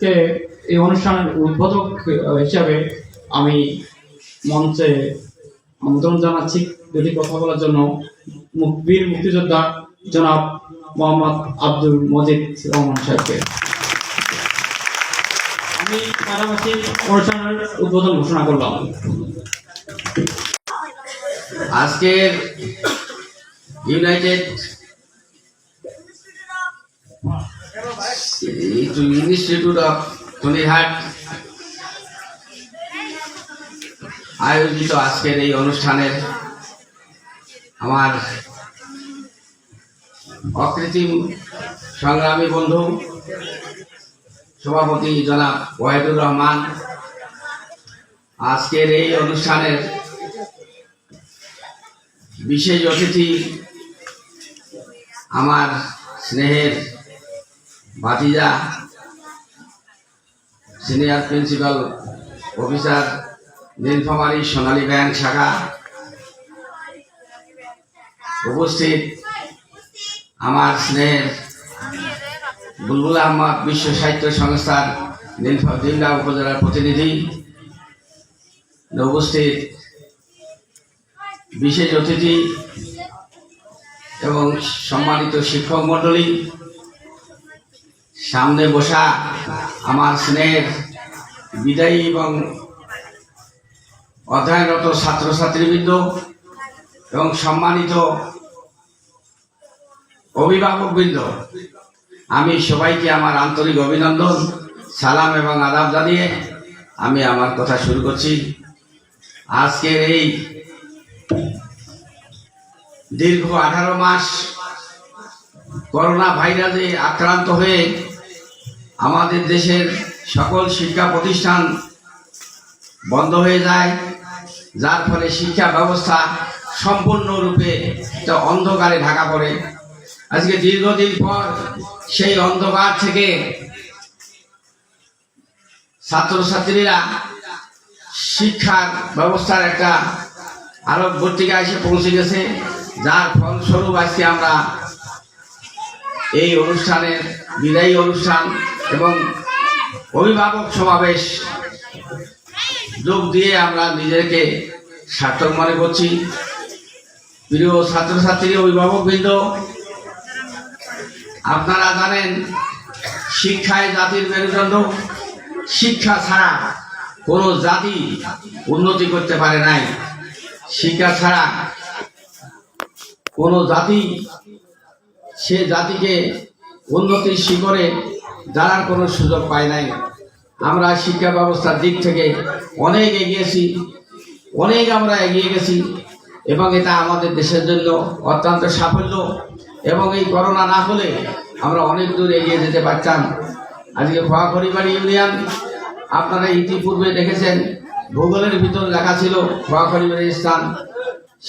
কে এই অনুষ্ঠানের উদ্বোধক হিসাবে আমি মঞ্চে আমন্ত্রণ জানাচ্ছি দুটি কথা বলার জন্য বীর মুক্তিযোদ্ধা জনাব মোহাম্মদ আব্দুল মজিদ রহমান সাহেবকে। আমি পাশাপাশি অনুষ্ঠানের উদ্বোধন ঘোষণা করলাম। আজকের ইউনাইটেড ইনস্টিটিউট অফ টনিরহাট আয়োজিত আজকের এই অনুষ্ঠানের আমার অকৃত্রিম সংগ্রামী বন্ধু সভাপতি জনাব ওয়াহিদুর রহমান, আজকের এই অনুষ্ঠানের বিশেষ অতিথি আমার স্নেহের ভাতিজা সিনিয়র প্রিন্সিপাল অফিসার নীলফামারী সোনালী ব্যাংক শাখা, উপস্থিত আমার স্নেহের বুলবুল আহমদ বিশ্ব সাহিত্য সংস্থার নীলফামারী উপজেলার প্রতিনিধি, উপস্থিত বিশেষ অতিথি এবং সম্মানিত শিক্ষক মণ্ডলী, সামনে বসা আমার স্নেহের বিদায়ী এবং অধ্যয়নরত ছাত্রছাত্রীবৃন্দ এবং সম্মানিত অভিভাবকবৃন্দ, আমি সবাইকে আমার আন্তরিক অভিনন্দন, সালাম এবং আদাব জানিয়ে আমি আমার কথা শুরু করছি। আজকের এই দীর্ঘ 18 মাস করোনা ভাইরাসে আক্রান্ত হয়ে আমাদের দেশের সকল শিক্ষা প্রতিষ্ঠান বন্ধ হয়ে যায়, যার ফলে শিক্ষা ব্যবস্থা সম্পূর্ণরূপে একটা অন্ধকারে ঢাকা পড়ে। আজকে দীর্ঘদিন পর সেই অন্ধকার থেকে ছাত্রছাত্রীরা শিক্ষার ব্যবস্থার একটা আলোক বর্তিকা এসে পৌঁছে গেছে, যার ফলস্বরূপ আজকে আমরা এই অনুষ্ঠানের বিদায়ী অনুষ্ঠান এবং অভিভাবক সমাবেশ যোগ দিয়ে আমরা নিজেকে সার্থক মনে করছি। প্রিয় ছাত্রছাত্রী অভিভাবকবৃন্দ, আপনারা জানেন শিক্ষায় জাতির মেরুদণ্ড। শিক্ষা ছাড়া কোনো জাতি উন্নতি করতে পারে নাই। শিক্ষা ছাড়া কোনো জাতি সে জাতিকে উন্নতির শিখরে দাঁড়ার কোনো সুযোগ পায় নাই। আমরা শিক্ষা ব্যবস্থার দিক থেকে অনেক এগিয়েছি, অনেক আমরা এগিয়ে গেছি এবং এটা আমাদের দেশের জন্য অত্যন্ত সাফল্য। এবং এই করোনা না হলে আমরা অনেক দূর এগিয়ে যেতে পারতাম। আজকে খোয়াখড়িবাড়ি ইউনিয়ন আপনারা ইতিপূর্বে দেখেছেন, ভূগোলের ভিতর লেখা ছিল খোয়াখড়িবাড়ির স্থান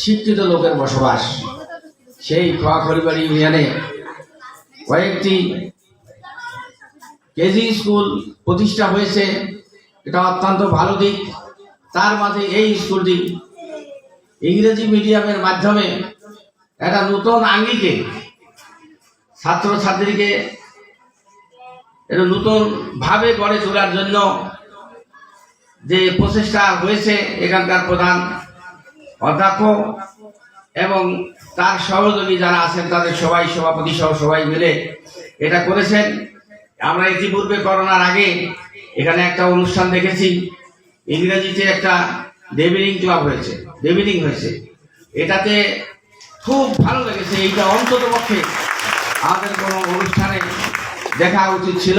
শিক্ষিত লোকের বসবাস। সেই খোয়াখড়িবাড়ি ইউনিয়নে কয়েকটি কেজি স্কুল প্রতিষ্ঠা হয়েছে, এটা অত্যন্ত ভালো দিক। তার মাঝে এই স্কুলটি ইংরেজি মিডিয়ামের মাধ্যমে একটা নতুন আঙ্গিকে ছাত্রছাত্রীকে এটা নতুন ভাবে গড়ে তোলার জন্য যে প্রচেষ্টা হয়েছে, এখানকার প্রধান অধ্যাপক এবং তার সহযোগী যারা আছেন তাদের সবাই, সভাপতি সহ সবাই মিলে এটা করেছেন। আমরা ইতিপূর্বে করোনার আগে এখানে একটা অনুষ্ঠান দেখেছি, ইংরেজিতে একটা ডেভিলিং ক্লাব হয়েছে, ডেভিলিং হয়েছে, এটাতে খুব ভালো লেগেছে। এইটা অন্তত পক্ষে আমাদের কোনো অনুষ্ঠানে দেখা উচিত ছিল।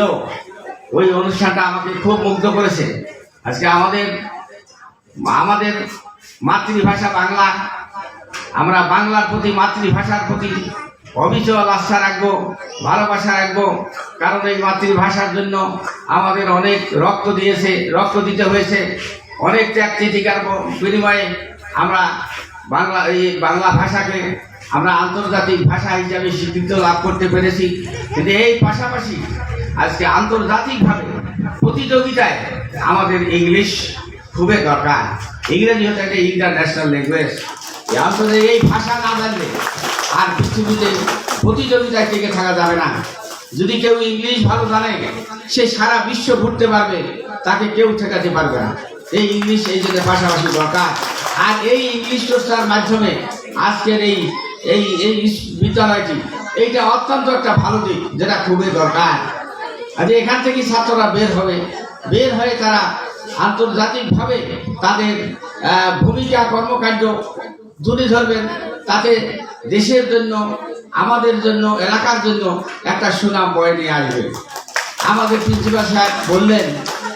ওই অনুষ্ঠানটা আমাকে খুব মুগ্ধ করেছে। আজকে আমাদের মাতৃভাষা বাংলা, আমরা বাংলার প্রতি, মাতৃভাষার প্রতি অবিচল আস্থা রাখবো, ভালোবাসা রাখবো। কারণ এই মাতৃভাষার জন্য আমাদের অনেক রক্ত দিতে হয়েছে, অনেক ত্যাগ তিতিকার বিনিময়ে আমরা বাংলা ভাষাকে আমরা আন্তর্জাতিক ভাষা হিসাবে স্বীকৃতি লাভ করতে পেরেছি। কিন্তু এই পাশাপাশি আজকে আন্তর্জাতিকভাবে প্রতিযোগিতায় আমাদের ইংলিশ খুবই দরকার। ইংরেজি হচ্ছে একটা ইন্টারন্যাশনাল ল্যাঙ্গুয়েজ। এই ভাষা না জানলে আর পৃথিবীতে প্রতিযোগিতায় টিকে থাকা যাবে না। যদি কেউ ইংলিশ ভালো জানে সে সারা বিশ্ব ঘুরতে পারবে, তাকে কেউ ঠেকাতে পারবে না। এই ইংলিশ এই জন্য পাশাপাশি দরকার। আর এই ইংলিশ চর্চার মাধ্যমে আজকের এই এই এই বিদ্যালয়টি এইটা অত্যন্ত একটা ভালো দিক, যেটা খুবই দরকার। আর এখান থেকে ছাত্ররা বের হবে, বের হয়ে তারা আন্তর্জাতিকভাবে তাদের ভূমিকা কর্মকাণ্ড তুলে ধরবেন, তাতে দেশের জন্য, আমাদের জন্য, এলাকার জন্য একটা সুনাম বয়ে নিয়ে আসবে। আমাদের প্রিন্সিপাল সাহেব বললেন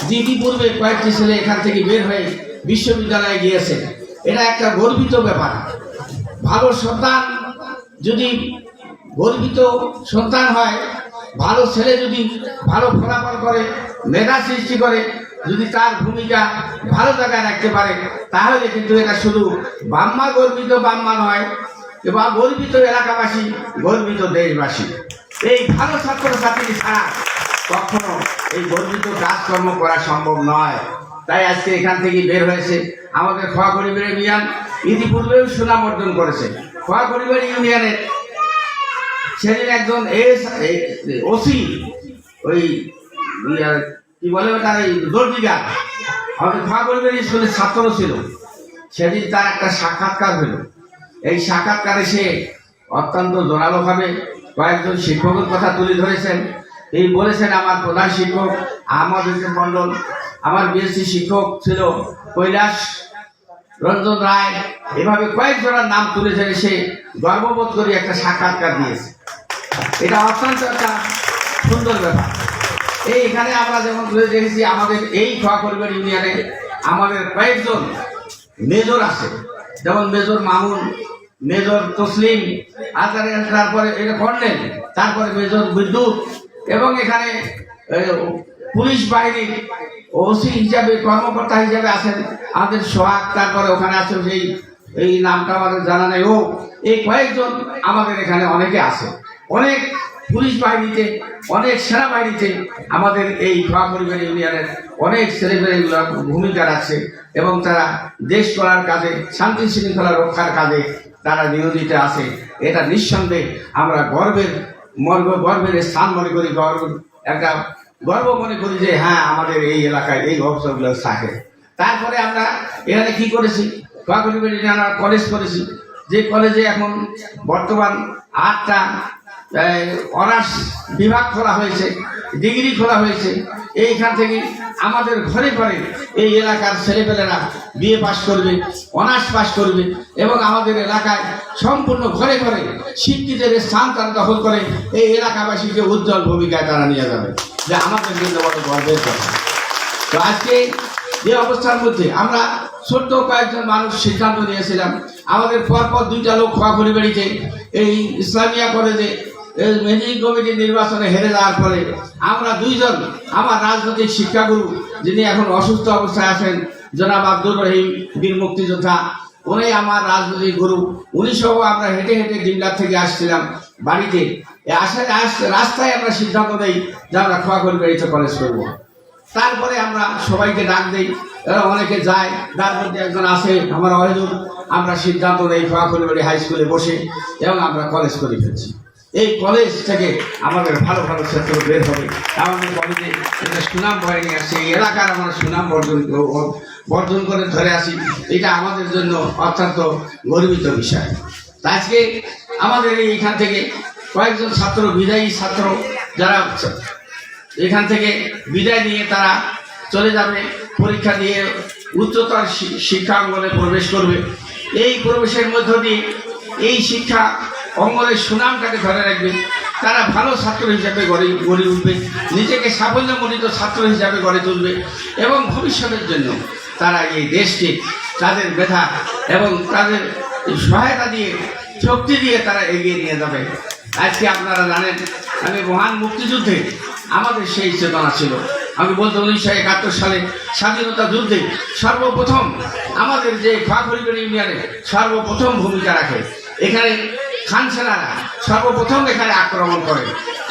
যে ইতিপূর্বে কয়েকটি ছেলে এখান থেকে বের হয়ে বিশ্ববিদ্যালয়ে গিয়েছে, এটা একটা গর্বিত ব্যাপার। ভালো সন্তান যদি গর্বিত সন্তান হয়, ভালো ছেলে যদি ভালো ফলাফল করে, মেধা সৃষ্টি করে, যদি তার ভূমিকা ভালো জায়গায় রাখতে পারে, তাহলে কিন্তু এটা শুধু বাম্মা গর্বিত বাম্মা নয়, এবং গর্বিত এলাকাবাসী, গর্বিত দেশবাসী। এই ভালো ছাত্রছাত্রী ছাড়া কখনো এই গর্বিত কাজকর্ম করা সম্ভব নয়। তাই আজকে এখান থেকে বের হয়েছে আমাদের খোয়াখড়িবাড়ি ইউনিয়ন, ইতিপূর্বেও সুনাম অর্জন করেছে। খোয়াখড়িবাড়ি ইউনিয়নের সেদিন একজন ওসি, ওই কি বলে ওটা, ওই দর্জিগা, আমাদের খোয়াখড়িবাড়ি স্কুলের ছাত্র ছিল। সেদিন তার একটা সাক্ষাৎকার হলো। এই সাক্ষাৎকারে সে অত্যন্ত জোরালোভাবে কয়েকজন শিক্ষকের কথা তুলে ধরেছেন। এই বলেছেন, আমার প্রধান শিক্ষক আহমদ হোসেন মন্ডল, আমার বিএসসি শিক্ষক ছিল কৈলাস রঞ্জন রায়, এভাবে কয়েকজনের নাম তুলে ধরে সে গর্ববোধ করে একটা সাক্ষাৎকার দিয়েছে। এটা অত্যন্ত একটা সুন্দর ব্যাপার। এইখানে আমরা যেমন তুলে দেখেছি, আমাদের এই খোয়াখড়িবাড়ি ইউনিয়নে আমাদের কয়েকজন মেজর আছে, যেমন মেজর মামুন, মেজর তসলিম, তারপরে এটা কর্নেল, তারপরে মেজর বিদ্যুৎ, এবং এখানে পুলিশ বাহিনীর ওসি হিসাবে, কর্মকর্তা হিসাবে আছেন আমাদের সোহাগ, তারপরে ওখানে আছে সেই এই নামটা আমাদের জানা নেই, ও এই কয়েকজন আমাদের এখানে অনেকে আছে। অনেক পুলিশ বাহিনীতে, অনেক সেনাবাহিনীতে আমাদের এই খোয়াখড়িবাড়ি ইউনিয়নের অনেক ছেলেমেয়েগুলো ভূমিকা রাখছে, এবং তারা দেশ করার কাজে, শান্তি শৃঙ্খলা রক্ষার কাজে তারা নিয়োজিত আছে। এটা নিঃসন্দেহে আমরা গর্বের স্থান মনে করি, একটা গর্ব মনে করি যে হ্যাঁ, আমাদের এই এলাকায় এই অবসরগুলো থাকে। তারপরে আমরা এখানে কি করেছি, খোয়াখড়িবাড়ি আমরা কলেজ করেছি, যে কলেজে এখন বর্তমান 8টা অনার্স বিভাগ খোলা হয়েছে, ডিগ্রি খোলা হয়েছে। এইখান থেকে আমাদের ঘরে ঘরে এই এলাকার ছেলেপেলেরা বিএ পাস করবে, অনার্স পাস করবে, এবং আমাদের এলাকায় সম্পূর্ণ ঘরে ঘরে শিক্ষিতের স্থান তারা দখল করে এই এলাকাবাসীকে উজ্জ্বল ভূমিকায় তারা নিয়ে যাবে, যে আমাদের জন্য বড় গর্বের কথা। তো আজকে যে অবস্থার মধ্যে আমরা ছোট্ট কয়েকজন মানুষ সিদ্ধান্ত নিয়েছিলাম, আমাদের পরপর 2টা লোক খোয়াখড়িবাড়িতে এই ইসলামিয়া কলেজে ম্যানেজিং কমিটির নির্বাচনে হেরে যাওয়ার পরে আমরা 2 জন, আমার রাজনৈতিক শিক্ষাগুরু যিনি এখন অসুস্থ অবস্থায় আছেন, জনাব আব্দুর রহিম, বীর মুক্তিযোদ্ধা, উনি আমার রাজনৈতিক গুরু, উনি সহ আমরা হেঁটে হেঁটে ডিমলার থেকে আসছিলাম বাড়িতে। রাস্তায় আমরা সিদ্ধান্ত নেই যে আমরা খোয়াখড়িবাড়িতে কলেজ করব। তারপরে আমরা সবাইকে ডাক দিই, অনেকে যায়, তার মধ্যে একজন আছে আমার ওয়াহিদুল। আমরা সিদ্ধান্ত নেই খোয়াখড়িবাড়ি হাই স্কুলে বসে, এবং আমরা কলেজ করে ফেলছি। এই কলেজ থেকে আমাদের ভালো ভালো ছাত্র বের হবে, আমাদের কলেজে একটা সুনাম বয়ে নিয়ে আসছে, এই এলাকার আমরা সুনাম বর্জন করে ধরে আসি। এটা আমাদের জন্য অত্যন্ত গর্বিত বিষয়। আজকে আমাদের এইখান থেকে কয়েকজন ছাত্র, বিদায়ী ছাত্র, যারা এখান থেকে বিদায় নিয়ে তারা চলে যাবে, পরীক্ষা দিয়ে উচ্চতর শিক্ষা অঙ্গনে প্রবেশ করবে। এই প্রবেশের মধ্য দিয়ে এই শিক্ষা অঙ্গনের সুনামটাকে ধরে রাখবে, তারা ভালো ছাত্র হিসাবে গড়ে উঠবে, নিজেকে সাফল্যমণ্ডিত ছাত্র হিসাবে গড়ে তুলবে, এবং ভবিষ্যতের জন্য তারা এই দেশকে তাদের মেধা এবং তাদের সহায়তা দিয়ে, শক্তি দিয়ে তারা এগিয়ে নিয়ে যাবে। আজকে আপনারা জানেন, আমি মহান মুক্তিযুদ্ধে আমাদের সেই চেতনা ছিল। আমি বলতে 1971 সালে স্বাধীনতা যুদ্ধে সর্বপ্রথম আমাদের যে খোয়াখড়িবাড়ি ইউনিয়নে সর্বপ্রথম ভূমিকা রাখে, এখানে খান সেনারা সর্বপ্রথম এখানে আক্রমণ করে,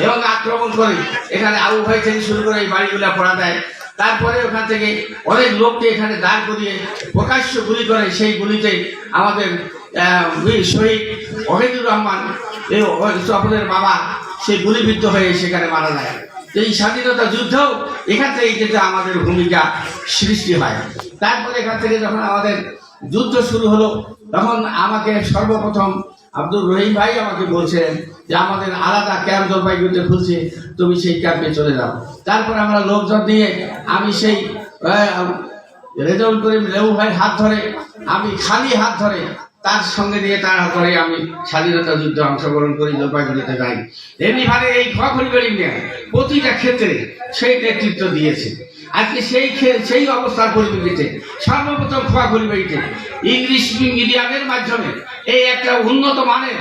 এবং আক্রমণ করে এখানে আবু ভাই থেকে শুরু করে এই বাড়িগুলা পড়া দেয়। তারপরে ওখান থেকে অনেক লোককে এখানে দাঁড় করিয়ে প্রকাশ্য গুলি করে, সেই গুলিতে আমাদের শহীদ ওহিদুর রহমান, এই সকলের বাবা, সে গুলিবিদ্ধ হয়ে সেখানে মারা যায়। এই স্বাধীনতা যুদ্ধেও এখান থেকে কিন্তু আমাদের ভূমিকা সৃষ্টি হয়। তারপরে এখান থেকে যখন আমাদের যুদ্ধ শুরু হলো, তখন আমাকে সর্বপ্রথম আব্দুর রহিম ভাই আমাকে বলছিলেন যে আমাদের আলাদা ক্যাম্প জলপাইগুড়িতে খুলছে, তুমি সেই ক্যাম্পে চলে যাও। তারপরে আমরা লোকজন দিয়ে আমি সেই রেজাউল করিম লেবু ভাইয়ের হাত ধরে, আমি খালি হাত ধরে তার সঙ্গে নিয়ে তার হাত ধরে আমি স্বাধীনতা যুদ্ধে অংশগ্রহণ করি, জলপাইগুড়িতে যাই। এমনিভাবে এই খোয়াখড়িবাড়ি নিয়ে প্রতিটা ক্ষেত্রে সেই নেতৃত্ব দিয়েছে। আজকে সেই অবস্থার পরিপ্রেক্ষিতে সর্বপ্রথম খোয়াখড়িবাড়িতে ইংলিশ মিডিয়ামের মাধ্যমে এই একটা উন্নত মানের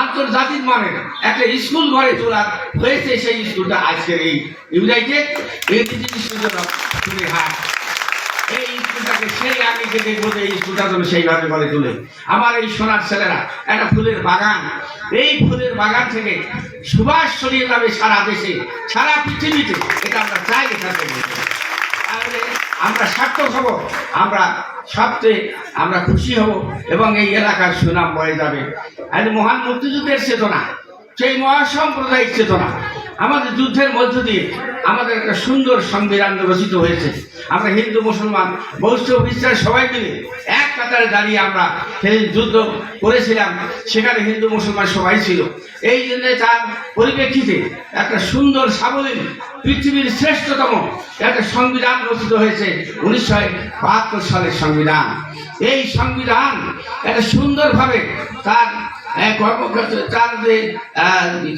আন্তর্জাতিক মানের একটা স্কুল গড়ে তোলার হয়েছে। সেই স্কুলটা আজকের এই ইউনাইটেড এই স্কুলটাকে সেই আগে থেকে দেখবো এই স্কুলটা যেন সেইভাবে গড়ে তুলে। আমার এই সোনার ছেলেরা একটা ফুলের বাগান, এই ফুলের বাগান থেকে সুবাস ছড়িয়ে যাবে সারা দেশে, সারা পৃথিবীতে। এটা আমরা চাই। তাহলে আমরা সার্থক হব, আমরা সবচেয়ে আমরা খুশি হব এবং এই এলাকার সুনাম বয়ে যাবে। আর মহান মুক্তিযুদ্ধের চেতনা, সেই মহাসাম্প্রদায়িক চেতনা, আমাদের যুদ্ধের মধ্য দিয়ে আমাদের একটা সুন্দর সংবিধান রচিত হয়েছে। আমরা হিন্দু মুসলমান বৈষ্ণব খ্রিস্টান সবাই মিলে এক কাতারে দাঁড়িয়ে আমরা সেই যুদ্ধ করেছিলাম। সেখানে হিন্দু মুসলমান সবাই ছিল। এই জন্য তার পরিপ্রেক্ষিতে একটা সুন্দর সাবলীল পৃথিবীর শ্রেষ্ঠতম একটা সংবিধান রচিত হয়েছে 1972 সালের সংবিধান। এই সংবিধান একটা সুন্দরভাবে তার তার যে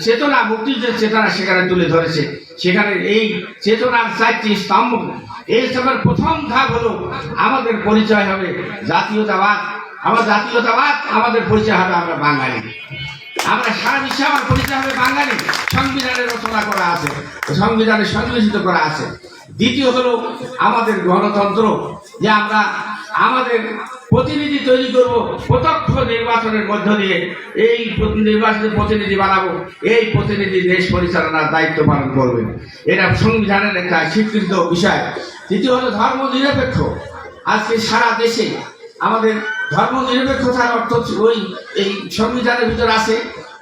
চেতনা, মুক্তিযুদ্ধের চেতনা সেখানে তুলে ধরেছে। সেখানে এই চেতনার 4টি স্তম্ভ। এই স্তম্ভের প্রথম ধাপ হলো আমাদের পরিচয় হবে জাতীয়তাবাদ। আমার জাতীয়তাবাদ, আমাদের পরিচয় হবে আমরা বাঙালি। আমরা সারা বিশ্বে আমার পরিচয় হবে বাঙালি। সংবিধানে রচনা করা আছে, সংবিধানে সংযোজিত করা আছে। দ্বিতীয় হলো আমাদের গণতন্ত্র, যে আমরা আমাদের প্রতিনিধি তৈরি করব প্রত্যক্ষ নির্বাচনের মধ্য দিয়ে। এই নির্বাচিত প্রতিনিধি বানাবো, এই প্রতিনিধি দেশ পরিচালনার দায়িত্ব পালন করবে। এটা সংবিধানের একটা স্বীকৃত বিষয়। তৃতীয় হলো ধর্ম নিরপেক্ষ। আজকে সারা দেশে আমাদের ধর্ম নিরপেক্ষতার অর্থ ওই এই সংবিধানের ভিতর আছে।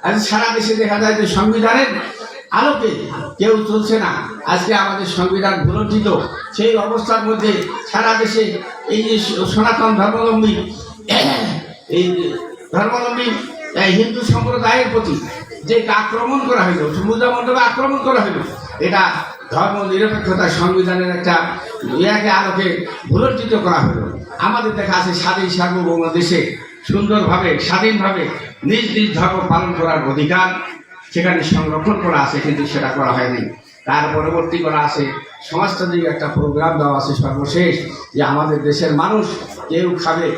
আজ সারা দেশে দেখা যায় যে সংবিধানের আলোকে কেউ চলছে না। আজকে আমাদের সংবিধান ভুলণ্ঠিত। সেই অবস্থার মধ্যে সারা দেশে এই যে সনাতন ধর্মাবলম্বী হিন্দু সম্প্রদায়ের প্রতি যে আক্রমণ করা হইল, পূজা মণ্ডপে আক্রমণ করা হইল, এটা ধর্ম নিরপেক্ষতার সংবিধানের একটা ইয়াকে আলোকে ভুলণ্ঠিত করা হলো। আমাদের দেখা আছে স্বাধীন সার্বভৌম দেশে সুন্দরভাবে স্বাধীনভাবে নিজ নিজ ধর্ম পালন করার অধিকার সেখানে সংরক্ষণ করা আছে, কিন্তু সেটা করা হয়নি। তার পরবর্তী করা আছে সমাজতান্ত্রিক একটা প্রোগ্রাম দেওয়া আছে সর্বশেষ, যে আমাদের দেশের মানুষ কেউ খাবে,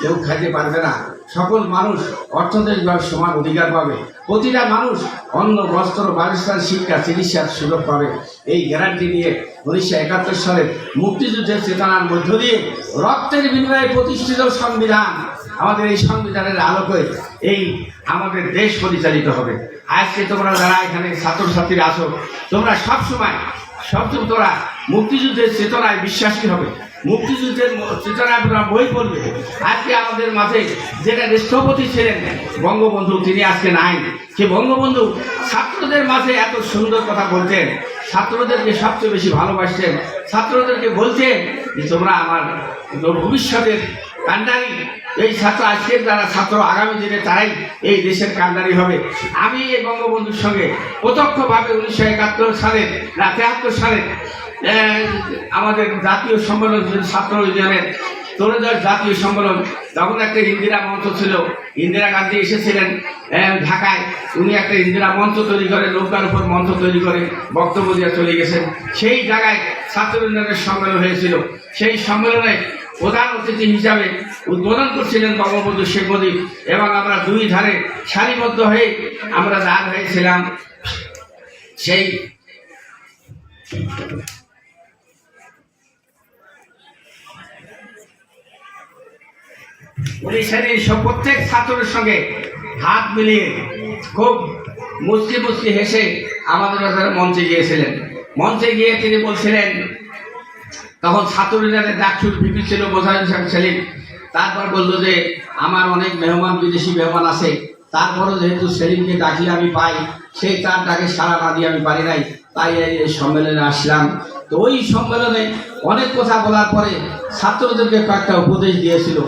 কেউ খাইতে পারবে না। সকল মানুষ অর্থনৈতিকভাবে সমান অধিকার পাবে। প্রতিটা মানুষ অন্ন, বস্ত্র, বাসস্থান, শিক্ষা, চিকিৎসার সুযোগ পাবে। এই গ্যারান্টি নিয়ে 1971 সালে মুক্তিযুদ্ধের চেতনার মধ্য দিয়ে রক্তের বিনিময়ে প্রতিষ্ঠিত সংবিধান, আমাদের এই সংবিধানের আলোকে এই আমাদের দেশ পরিচালিত হবে। আজকে তোমরা যারা এখানে ছাত্রছাত্রীরা আছো, তোমরা সবসময় তোমরা মুক্তিযুদ্ধের চেতনায় বিশ্বাসী হবে, মুক্তিযুদ্ধের চেতনায় বই পড়বে। আজকে আমাদের মাঝে যেটা রাষ্ট্রপতি ছিলেন বঙ্গবন্ধু, তিনি আজকে নাই। সে বঙ্গবন্ধু ছাত্রদের মাঝে এত সুন্দর কথা বলতেন, ছাত্রদেরকে সবচেয়ে বেশি ভালোবাসতেন, ছাত্রদেরকে বলতেন যে তোমরা আমার ভবিষ্যতের কান্ডারি। এই ছাত্র আজকের যারা ছাত্র, আগামী দিনে তারাই এই দেশের কান্ডারি হবে। আমি এই বঙ্গবন্ধুর সঙ্গে প্রত্যক্ষভাবে 1971 সালের না 73 সালের আমাদের জাতীয় সম্মেলন, ছাত্র ইউনিয়নের তরুণদের জাতীয় সম্মেলন, তখন একটা ইন্দিরা মঞ্চ ছিল। ইন্দিরা গান্ধী এসেছিলেন ঢাকায়, উনি একটা ইন্দিরা মঞ্চ তৈরি করে, নৌকার উপর মঞ্চ তৈরি করে বক্তব্য দিয়ে চলে গেছেন। সেই জায়গায় ছাত্র ইউনিয়নের সম্মেলন হয়েছিল। সেই সম্মেলনে প্রধান অতিথি হিসাবে উদ্বোধন করছিলেন বঙ্গবন্ধু শেখ মুজিব, এবং আমরা দুই ধারে সারিবদ্ধ হয়ে আমরা দাঁড় হয়েছিলাম। সেই উনি সেদিন প্রত্যেক ছাত্রের সঙ্গে হাত মিলিয়ে খুব মুচকি মুচকি হেসে আমাদের মঞ্চে গিয়েছিলেন। মঞ্চে গিয়ে তিনি বলছিলেন, তখন ছাত্র ইউনিয়নের ডাকসুর ভিপি ছিল মোজাহিদ হোসেন সেলিম। তারপর বললো যে আমার অনেক মেহমান, বিদেশি মেহমান আছে, তারপরে যেহেতু সেলিমকে ডাকিয়ে আমি পাই, সেই তার ডাকে সাড়া না দিয়ে আমি পারি নাই, তাই এই সম্মেলনে আসলাম। তো ওই সম্মেলনে অনেক কথা বলার পরে ছাত্রদেরকে কয়েকটা উপদেশ দিয়েছিল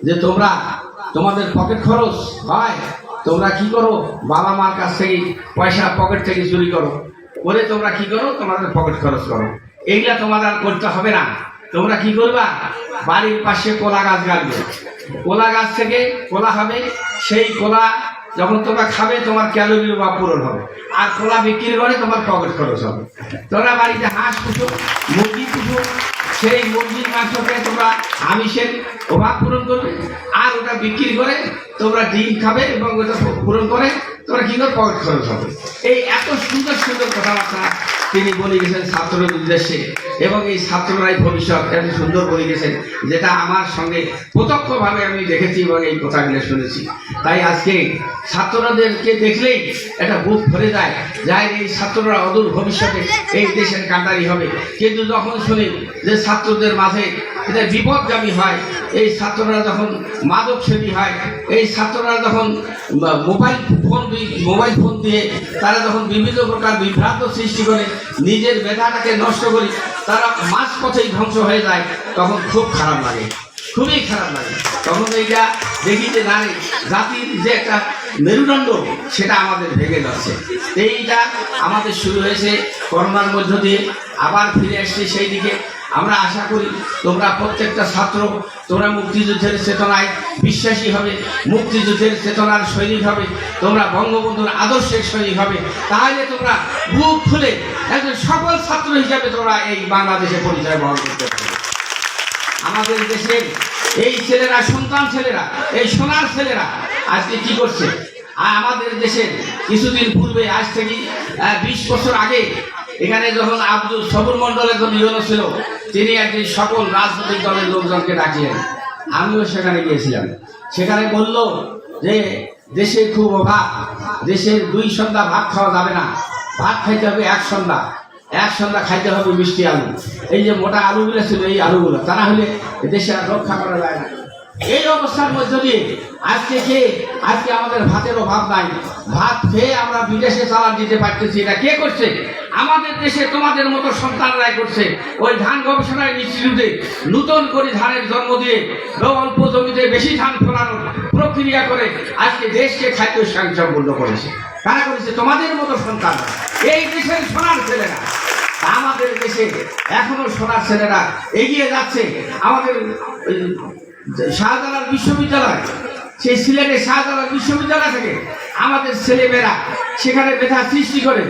যে তোমরা তোমাদের পকেট খরচ হয়, তোমরা কি করো, বাবা মার কাছ থেকে পয়সা পকেট থেকে চুরি করো, করে তোমরা কি করো, তোমাদের পকেট খরচ করো। এইগুলা তোমাদের আর করতে হবে না। তোমরা কি করবা, বাড়ির পাশে কলা গাছ গাড়বে, কলা গাছ থেকে কলা হবে, সেই কলা যখন তোমরা খাবে তোমার ক্যালোরির অভাব পূরণ হবে, আর কলা বিক্রি করে তোমার পকেট খরচ হবে। তোমরা বাড়িতে হাঁস পুষো, মুরগি পুষো, সেই মুরগির মাংসকে তোমরা আমিষের অভাব পূরণ করবে, আর ওটা বিক্রি করে তোমরা ডিম খাবে এবং ওটা পূরণ করে তোমরা কি করে পকেট খরচ হবে। এই এত সুন্দর সুন্দর কথাবার্তা তিনি বলে গেছেন ছাত্রদের উদ্দেশ্যে, এবং এই ছাত্ররাই ভবিষ্যৎ এত সুন্দর বলে গেছেন, যেটা আমার সঙ্গে প্রত্যক্ষভাবে আমি দেখেছি এবং এই কথাগুলো শুনেছি। তাই আজকে ছাত্রদেরকে দেখলেই একটা বুক ভরে যায়, যাই এই ছাত্ররা অদূর ভবিষ্যতে এই দেশের কান্ডারি হবে। কিন্তু যখন শুনি যে ছাত্রদের মাঝে এটা বিপদগামী হয়, এই ছাত্ররা যখন মাদক সেবী হয়, এই ছাত্ররা যখন মোবাইল ফোন দিয়ে তারা যখন বিভিন্ন প্রকার বিভ্রান্ত সৃষ্টি করে নিজের মেধাটাকে নষ্ট করে তারা মাঝ পথেই ধ্বংস হয়ে যায়, তখন খুব খারাপ লাগে, খুবই খারাপ লাগে। তখন এইটা দেখি যে নারী জাতির যে একটা মেরুদণ্ড সেটা আমাদের ভেঙে যাচ্ছে। এইটা আমাদের শুরু হয়েছে করোনার মধ্য দিয়ে, আবার ফিরে আসছে সেই দিকে। আমরা আশা করি তোমরা প্রত্যেকটা ছাত্র তোমরা মুক্তিযুদ্ধের চেতনায় বিশ্বাসী হবে, মুক্তিযুদ্ধের চেতনার সৈনিক হবে, তোমরা বঙ্গবন্ধুর আদর্শের সৈনিক হবে। তাহলে তোমরা বুক খুলে একজন সফল ছাত্র হিসাবে তোমরা এই বাংলাদেশে পরিচয় বহন করতে পারবে। আমাদের দেশের এই ছেলেরা, সন্তান ছেলেরা, এই সোনার ছেলেরা আজকে কি করছে? আর আমাদের দেশের কিছুদিন পূর্বে, আজ থেকে 20 বছর আগে, এখানে যখন আব্দুল সবুর মন্ডল একজন ইউনো ছিল, তিনি একদিন সকল রাজনৈতিক দলের লোকজনকে ডাকিলেন। আমিও সেখানে গিয়েছিলাম। সেখানে বলল যে দেশে খুব অভাব, দেশের 2 সন্ধ্যা ভাত খাওয়া যাবে না, ভাত খাইতে হবে এক সন্ধ্যা খাইতে হবে মিষ্টি আলু। এই যে মোটা আলুগুলো ছিল, এই আলুগুলো তা না হলে দেশে আর রক্ষা করা যায় না। এই অবস্থার মধ্যে দিয়ে আজকে আমাদের ভাতের অভাব নাই, ভাত খেয়ে আমরা বিদেশে চালান দিতে পারতেছি। এটা কে করছে? আমাদের দেশে তোমাদের মতো সন্তানরাই করছে। ওই ধান গবেষণা ইনস্টিটিউটে নতুন করে ধানের জন্ম দিয়ে অল্প জমিতে বেশি ধান ফলানোর প্রক্রিয়া করে আজকে দেশকে খাদ্য স্বয়ংসম্পূর্ণ করেছে। কারা করেছে? তোমাদের মতো সন্তানরা, এই দেশের সোনার ছেলেরা। আমাদের দেশে এখনো সোনার ছেলেরা এগিয়ে যাচ্ছে। আমাদের শাহজালাল বিশ্ববিদ্যালয়, সেই সিলেটের শাহজালাল বিশ্ববিদ্যালয় থেকে আমাদের ছেলেমেয়েরা সেখানে মেধা সৃষ্টি করে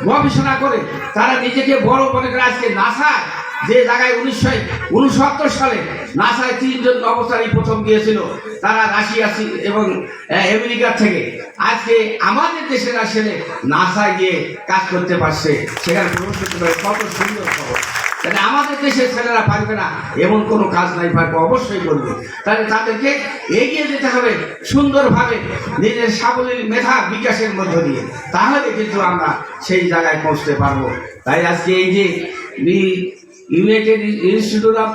গবেষণা করে তারা নিজেকে বড় মনে করে আজকে নাসায়, যে জায়গায় 1969 সালে নাসায় 3 জন নভোচারী প্রথম গিয়েছিল, তারা রাশিয়া এবং আমেরিকা থেকে আজকে আমাদের দেশের আসলে নাসায় গিয়ে কাজ করতে পারছে, সেখানে প্রবেশ করতে পারে। কত সুন্দর খবর! তাহলে আমাদের দেশের ছেলেরা পারবে না এমন কোনো কাজ নাই, পারবে, অবশ্যই করবে। তাহলে তাদেরকে এগিয়ে যেতে হবে সুন্দরভাবে নিজের সাবলীল মেধা বিকাশের মধ্য দিয়ে, তাহলে কিন্তু আমরা সেই জায়গায় পৌঁছতে পারবো। তাই আজকে এই যে ইউনাইটেড ইনস্টিটিউট অফ